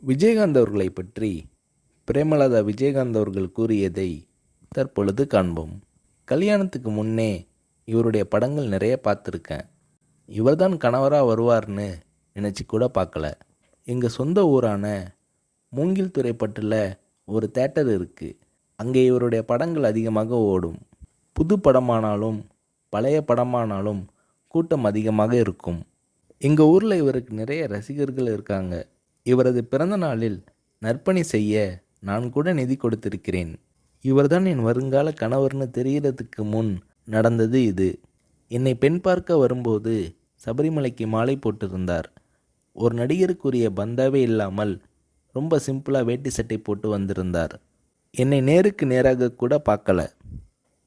விஜயகாந்த் அவர்களை பற்றி பிரேமலதா விஜயகாந்த் அவர்கள் கூறியதை தற்பொழுது காண்போம். கல்யாணத்துக்கு முன்னே இவருடைய படங்கள் நிறைய பார்த்துருக்கேன். இவர்தான் கணவராக வருவார்னு நினச்சி கூட பார்க்கல. எங்கள் சொந்த ஊரான மூங்கில் துறைப்பட்டில் ஒரு தேட்டர் இருக்குது. அங்கே இவருடைய படங்கள் அதிகமாக ஓடும். புது படமானாலும் பழைய படமானாலும் கூட்டம் அதிகமாக இருக்கும். எங்கள் ஊரில் இவருக்கு நிறைய ரசிகர்கள் இருக்காங்க. இவரது பிறந்த நாளில் நற்பணி செய்ய நான் கூட நிதி கொடுத்திருக்கிறேன். இவர்தான் என் வருங்கால கணவர்னு தெரிகிறதுக்கு முன் நடந்தது இது. என்னை பெண் பார்க்க வரும்போது சபரிமலைக்கு மாலை போட்டிருந்தார். ஒரு நடிகருக்குரிய பந்தாவே இல்லாமல் ரொம்ப சிம்பிளாக வேட்டி சட்டை போட்டு வந்திருந்தார். என்னை நேருக்கு நேராக கூட பார்க்கல.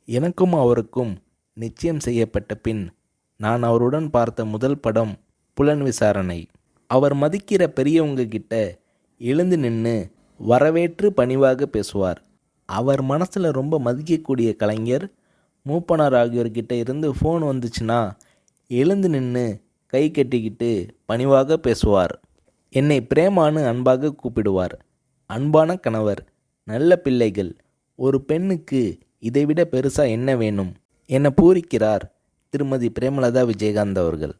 எனக்கும் அவருக்கும் நிச்சயம் செய்யப்பட்ட பின் நான் அவருடன் பார்த்த முதல் படம் புலன் விசாரணை. அவர் மதிக்கிற பெரியவங்க கிட்ட எழுந்து நின்று வரவேற்று பணிவாக பேசுவார். அவர் மனசில் ரொம்ப மதிக்கக்கூடிய கலைஞர் மூப்பனார் ஆகியோர்கிட்ட இருந்து ஃபோன் வந்துச்சுன்னா எழுந்து நின்று கை கட்டிக்கிட்டு பணிவாக பேசுவார். என்னை பிரேமான்னு அன்பாக கூப்பிடுவார். அன்பான கணவர், நல்ல பிள்ளைகள், ஒரு பெண்ணுக்கு இதைவிட பெருசாக என்ன வேணும் என பூரிக்கிறார் திருமதி பிரேமலதா விஜயகாந்த் அவர்கள்.